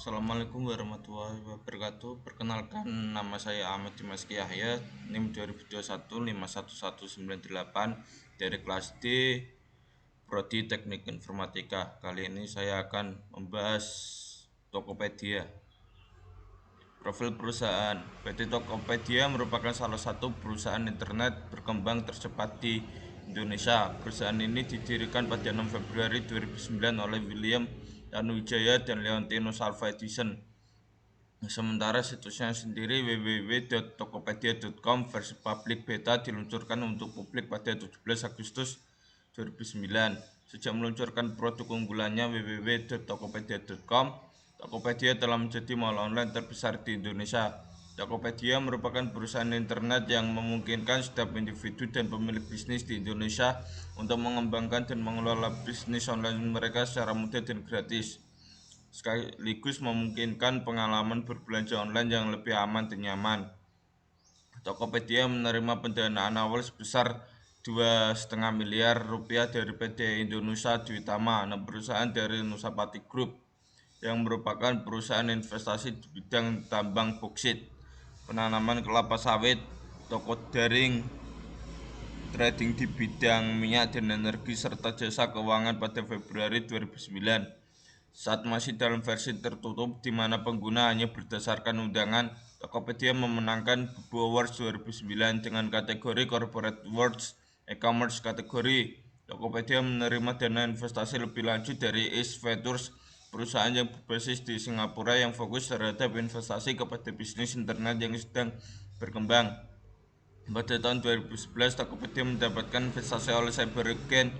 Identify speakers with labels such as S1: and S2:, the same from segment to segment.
S1: Assalamualaikum warahmatullahi wabarakatuh. Perkenalkan, nama saya Ahmad Dimas Yahya, NIM 2021 51198 dari kelas D, Prodi Teknik Informatika. Kali ini saya akan membahas Tokopedia. Profil perusahaan. PT Tokopedia merupakan salah satu perusahaan internet berkembang tercepat di Indonesia. Perusahaan ini didirikan pada 6 Februari 2009 oleh William Tanuwijaya dan Leontino Salva Edison. Sementara situsnya sendiri www.tokopedia.com versi public beta diluncurkan untuk publik pada 17 Agustus 2009. Sejak meluncurkan produk unggulannya www.tokopedia.com, Tokopedia telah menjadi mall online terbesar di Indonesia. Tokopedia merupakan perusahaan internet yang memungkinkan setiap individu dan pemilik bisnis di Indonesia untuk mengembangkan dan mengelola bisnis online mereka secara mudah dan gratis, sekaligus memungkinkan pengalaman berbelanja online yang lebih aman dan nyaman. Tokopedia menerima pendanaan awal sebesar 2,5 miliar rupiah dari PT Indonesia Duitama, perusahaan dari Nusapati Group, yang merupakan perusahaan investasi di bidang tambang boksit, penanaman kelapa sawit, toko daring, trading di bidang minyak dan energi, serta jasa keuangan pada Februari 2009. Saat masih dalam versi tertutup di mana pengguna hanya berdasarkan undangan, Tokopedia memenangkan Bubu Awards 2009 dengan kategori Corporate Awards E-commerce kategori. Tokopedia menerima dana investasi lebih lanjut dari Ace Ventures, perusahaan yang berbasis di Singapura yang fokus terhadap investasi kepada bisnis internet yang sedang berkembang. Pada tahun 2011, Tokopedia mendapatkan investasi oleh CyberGen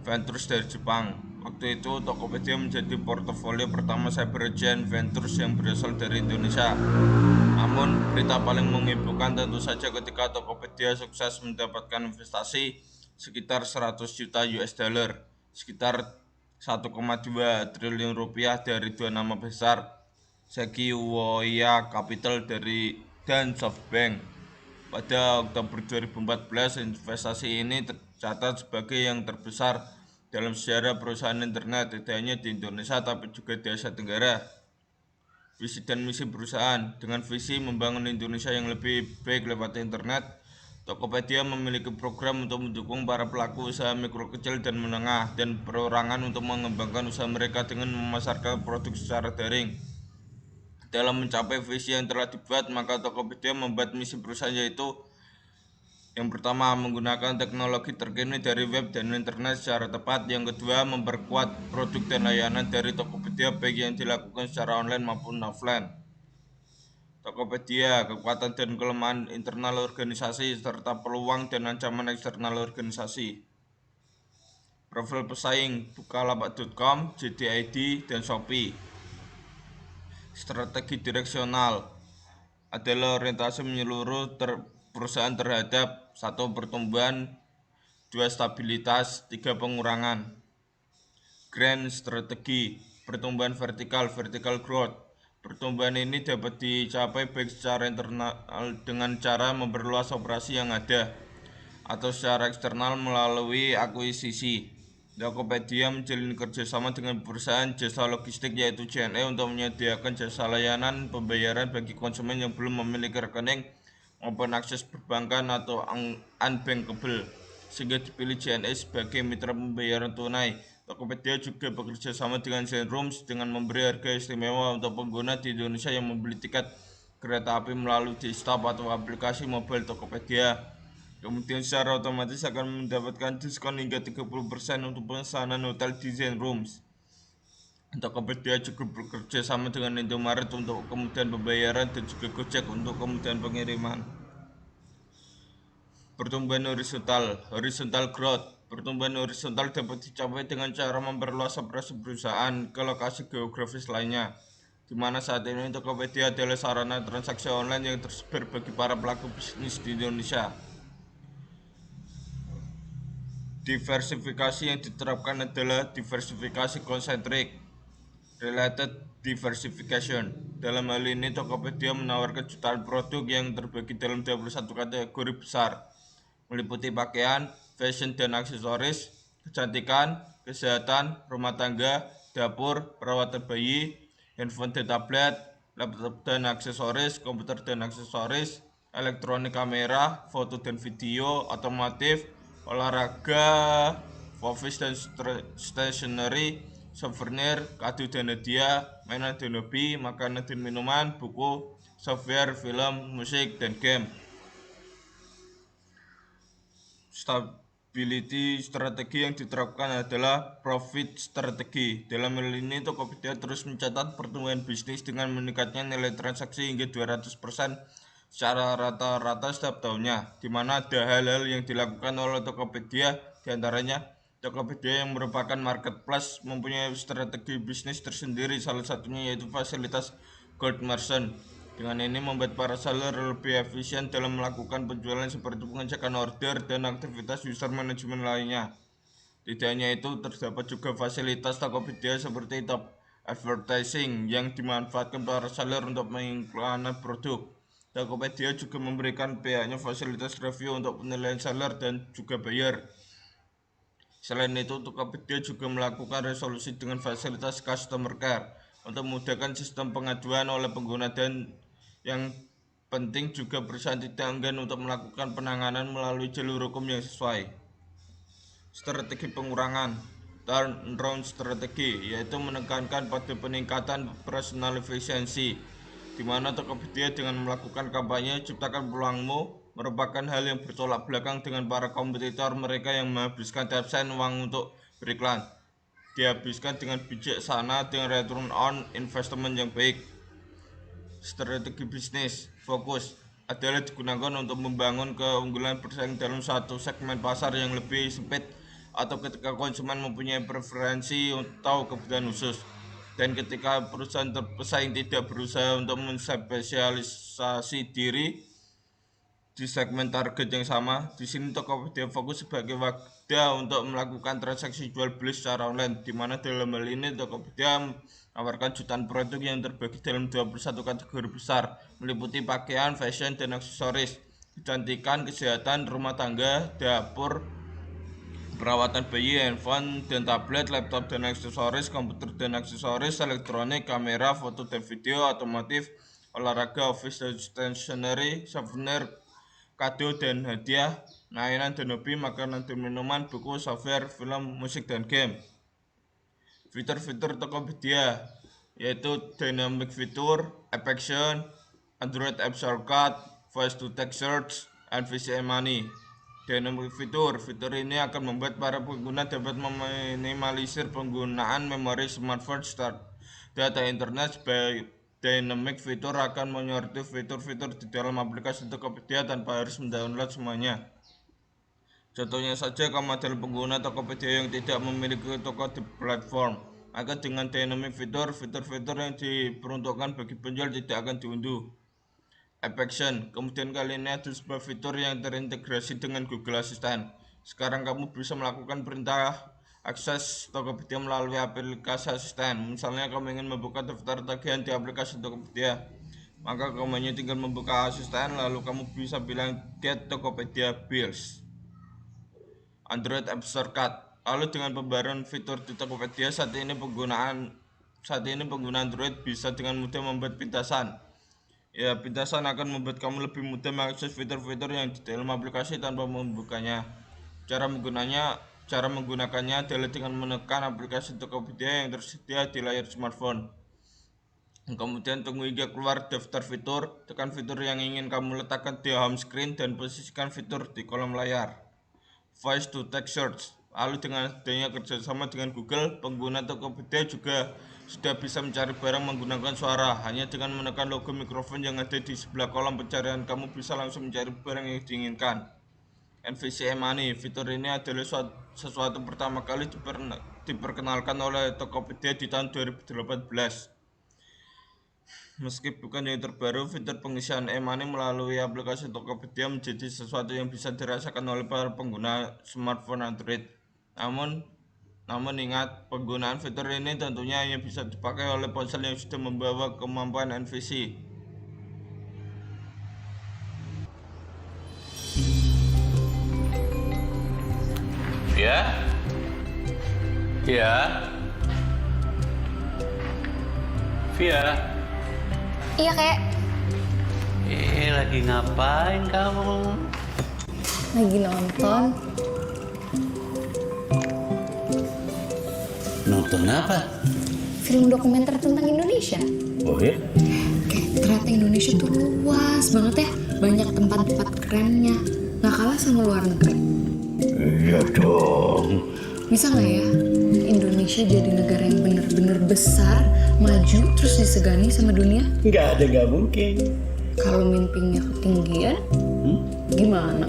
S1: Ventures dari Jepang. Waktu itu, Tokopedia menjadi portofolio pertama CyberGen Ventures yang berasal dari Indonesia. Namun, berita paling menghebohkan tentu saja ketika Tokopedia sukses mendapatkan investasi sekitar 100 juta US dollar, sekitar 1,2 triliun rupiah dari dua nama besar, Sequoia Capital dan SoftBank. Pada Oktober 2014, investasi ini tercatat sebagai yang terbesar dalam sejarah perusahaan internet, tidak hanya di Indonesia tapi juga di Asia Tenggara. Visi dan misi perusahaan. Dengan visi membangun Indonesia yang lebih baik lewat internet, Tokopedia memiliki program untuk mendukung para pelaku usaha mikro, kecil, dan menengah, dan perorangan untuk mengembangkan usaha mereka dengan memasarkan produk secara daring. Dalam mencapai visi yang telah dibuat, maka Tokopedia membuat misi perusahaan, yaitu yang pertama, menggunakan teknologi terkini dari web dan internet secara tepat. Yang kedua, memperkuat produk dan layanan dari Tokopedia baik yang dilakukan secara online maupun offline. Tokopedia, kekuatan dan kelemahan internal organisasi serta peluang dan ancaman eksternal organisasi. Profil pesaing: Bukalapak.com, JDID, dan Shopee. Strategi direksional adalah orientasi menyeluruh perusahaan terhadap 1. Pertumbuhan, 2. Stabilitas, 3. Pengurangan. Grand strategi pertumbuhan vertical growth. Pertumbuhan ini dapat dicapai baik secara internal dengan cara memperluas operasi yang ada, atau secara eksternal melalui akuisisi. Tokopedia menjalin kerjasama dengan perusahaan jasa logistik yaitu JNE untuk menyediakan jasa layanan pembayaran bagi konsumen yang belum memiliki rekening maupun akses perbankan atau unbankable, sehingga dipilih JNE sebagai mitra pembayaran tunai. Tokopedia juga bekerja sama dengan Zenrooms dengan memberi harga istimewa untuk pengguna di Indonesia yang membeli tiket kereta api melalui di-stop atau aplikasi mobile Tokopedia. Kemudian secara otomatis akan mendapatkan diskon hingga 30% untuk pemesanan hotel di Zenrooms. Tokopedia juga bekerja sama dengan Indomaret untuk kemudahan pembayaran dan juga Gojek untuk kemudahan pengiriman. Pertumbuhan horizontal growth. Pertumbuhan horizontal dapat dicapai dengan cara memperluas operasi perusahaan ke lokasi geografis lainnya, di mana saat ini Tokopedia adalah sarana transaksi online yang tersebar bagi para pelaku bisnis di Indonesia. Diversifikasi yang diterapkan adalah diversifikasi konsentrik, related diversification. Dalam hal ini, Tokopedia menawarkan jutaan produk yang terbagi dalam 21 kategori besar, meliputi pakaian, fashion dan aksesoris, kecantikan, kesehatan, rumah tangga, dapur, perawatan bayi, handphone dan tablet, laptop dan aksesoris, komputer dan aksesoris, elektronik kamera, foto dan video, otomotif, olahraga, office dan stationery, souvenir, kado dan hadiah, mainan dan hobi, makanan dan minuman, buku, software, film, musik, dan game. Stability strategi yang diterapkan adalah profit strategi. Dalam hal ini, Tokopedia terus mencatat pertumbuhan bisnis dengan meningkatnya nilai transaksi hingga 200% secara rata-rata setiap tahunnya, di mana ada hal-hal yang dilakukan oleh Tokopedia, diantaranya Tokopedia yang merupakan marketplace mempunyai strategi bisnis tersendiri, salah satunya yaitu fasilitas Gold Merchant. Dengan ini membuat para seller lebih efisien dalam melakukan penjualan seperti pengecekan order dan aktivitas user management lainnya. Tidak hanya itu, terdapat juga fasilitas Tokopedia seperti top advertising yang dimanfaatkan para seller untuk mengiklankan produk. Tokopedia juga memberikan pihaknya fasilitas review untuk penilaian seller dan juga buyer. Selain itu, Tokopedia juga melakukan resolusi dengan fasilitas customer care untuk memudahkan sistem pengaduan oleh pengguna, dan yang penting juga perusahaan tidak enggan untuk melakukan penanganan melalui jalur hukum yang sesuai. Strategi pengurangan turnaround strategi, yaitu menekankan pada peningkatan operational efficiency, di mana Tokopedia dengan melakukan kampanye "Ciptakan Peluangmu" merupakan hal yang bertolak belakang dengan para kompetitor mereka yang menghabiskan tiap sen uang untuk beriklan. Dihabiskan dengan bijaksana dengan return on investment yang baik. Strategi bisnis fokus adalah digunakan untuk membangun keunggulan bersaing dalam satu segmen pasar yang lebih sempit, atau ketika konsumen mempunyai preferensi atau kebutuhan khusus, dan ketika perusahaan bersaing tidak berusaha untuk menspesialisasi diri di segmen target yang sama. Di sini Tokopedia fokus sebagai wadah untuk melakukan transaksi jual beli secara online, di mana dalam hal ini Tokopedia menawarkan jutaan produk yang terbagi dalam 21 kategori besar, meliputi pakaian, fashion, dan aksesoris, kecantikan, kesehatan, rumah tangga, dapur, perawatan bayi, handphone dan tablet, laptop dan aksesoris, komputer dan aksesoris, elektronik, kamera, foto dan video, otomotif, olahraga, office dan stationery, souvenir, kado dan hadiah, mainan dan hobi, makanan dan minuman, buku, software, film, musik, dan game. Fitur-fitur Tokopedia yaitu Dynamic Fitur, App Action, Android App Shortcut, Voice to Text Search, and VCA Money. Dynamic Fitur ini akan membuat para pengguna dapat meminimalisir penggunaan memori smartphone data internet. Sebagai Dynamic Fitur akan menyortir fitur-fitur di dalam aplikasi Tokopedia tanpa harus mendownload semuanya. Contohnya saja, kamu adalah pengguna Tokopedia yang tidak memiliki toko di platform, maka dengan Dynamic Fitur, fitur-fitur yang diperuntukkan bagi penjual tidak akan diunduh. App Action, kemudian kali ini ada sebuah fitur yang terintegrasi dengan Google Assistant. Sekarang kamu bisa melakukan perintah akses Tokopedia melalui aplikasi asisten. Misalnya kamu ingin membuka daftar tagihan di aplikasi Tokopedia, maka kamu hanya tinggal membuka asisten, lalu kamu bisa bilang Get Tokopedia Bills. Android App Shortcut. Lalu dengan pembaruan fitur di Tokopedia, saat ini pengguna Android bisa dengan mudah membuat pintasan. Ya, pintasan akan membuat kamu lebih mudah mengakses fitur-fitur yang di dalam aplikasi tanpa membukanya. Cara menggunakannya adalah dengan menekan aplikasi Tokopedia yang tersedia di layar smartphone. Kemudian tunggu hingga keluar daftar fitur, tekan fitur yang ingin kamu letakkan di home screen dan posisikan fitur di kolom layar. Voice to Text Search. Lalu dengan adanya kerjasama dengan Google, pengguna Tokopedia juga sudah bisa mencari barang menggunakan suara. Hanya dengan menekan logo mikrofon yang ada di sebelah kolom pencarian, kamu bisa langsung mencari barang yang diinginkan. NVCA Money. Fitur ini adalah sesuatu pertama kali diperkenalkan oleh Tokopedia di tahun 2018. Meski bukan yang terbaru, fitur pengisian e-money melalui aplikasi Tokopedia menjadi sesuatu yang bisa dirasakan oleh para pengguna smartphone Android. Namun ingat, penggunaan fitur ini tentunya hanya bisa dipakai oleh ponsel yang sudah membawa kemampuan NFC.
S2: Ya. Via.
S3: Iya, Kek.
S2: Lagi ngapain kamu?
S3: Lagi nonton.
S2: Nonton apa?
S3: Film dokumenter tentang Indonesia.
S2: Oh ya?
S3: Kayak ternyata Indonesia tuh luas banget ya. Banyak tempat-tempat kerennya. Nggak kalah sama luar negeri.
S2: Iya dong.
S3: Bisa nggak ya Indonesia jadi negara yang bener-bener besar, maju, terus disegani sama dunia?
S2: Nggak mungkin.
S3: Kalau mimpinya ketinggian, gimana?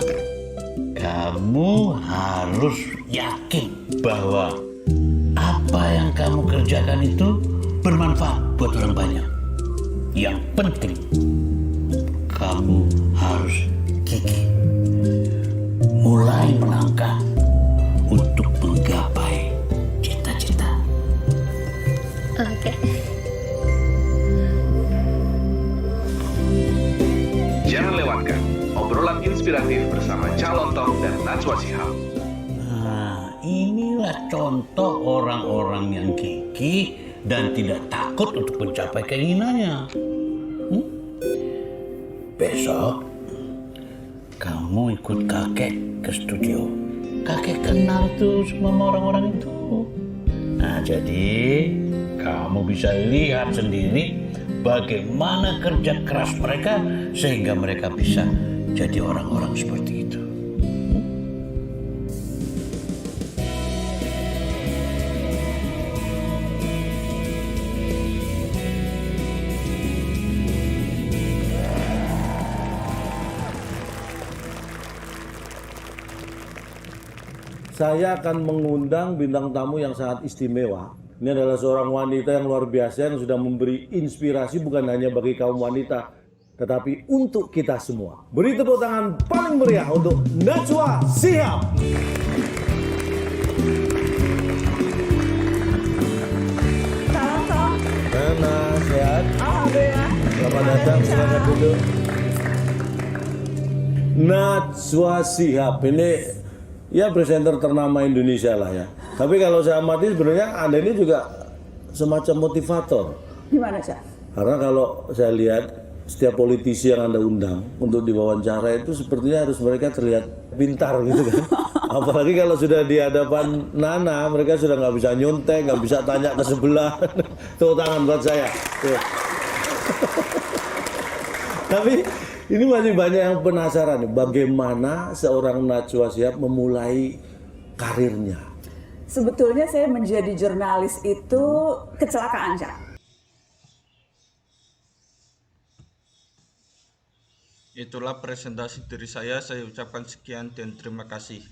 S2: Kamu harus yakin bahwa apa yang kamu kerjakan itu bermanfaat buat orang banyak. Yang penting, kamu harus gigih. Mulai melangkah untuk menggapai cita-cita.
S3: Oke.
S4: Jangan lewatkan obrolan inspiratif bersama Calon Talk dan Najwa Shihab.
S2: Nah, inilah contoh orang-orang yang gigih dan tidak takut untuk mencapai keinginannya. Besok, kamu ikut kakek ke studio. Kakek kenal tuh semua orang-orang itu. Nah, jadi kamu bisa lihat sendiri bagaimana kerja keras mereka sehingga mereka bisa jadi orang-orang seperti itu.
S5: Saya akan mengundang bintang tamu yang sangat istimewa. Ini adalah seorang wanita yang luar biasa yang sudah memberi inspirasi bukan hanya bagi kaum wanita, tetapi untuk kita semua. Beri tepuk tangan paling meriah untuk Najwa Shihab.
S6: Salam.
S5: Nana, sehat?
S6: Alhamdulillah.
S5: Selamat datang, silakan duduk. Najwa Shihab ini ya presenter ternama Indonesia lah ya. Tapi kalau saya amati sebenarnya Anda ini juga semacam motivator.
S6: Gimana, Cak?
S5: Karena kalau saya lihat setiap politisi yang Anda undang untuk diwawancara itu sepertinya harus mereka terlihat pintar gitu kan. Apalagi kalau sudah di hadapan Nana, mereka sudah nggak bisa nyontek, nggak bisa tanya ke sebelah. Tepuk tangan buat saya. Tuh. Tapi ini masih banyak yang penasaran nih, bagaimana seorang Najwa Shihab memulai karirnya.
S6: Sebetulnya saya menjadi jurnalis itu kecelakaan, Cak.
S1: Itulah presentasi dari saya ucapkan sekian dan terima kasih.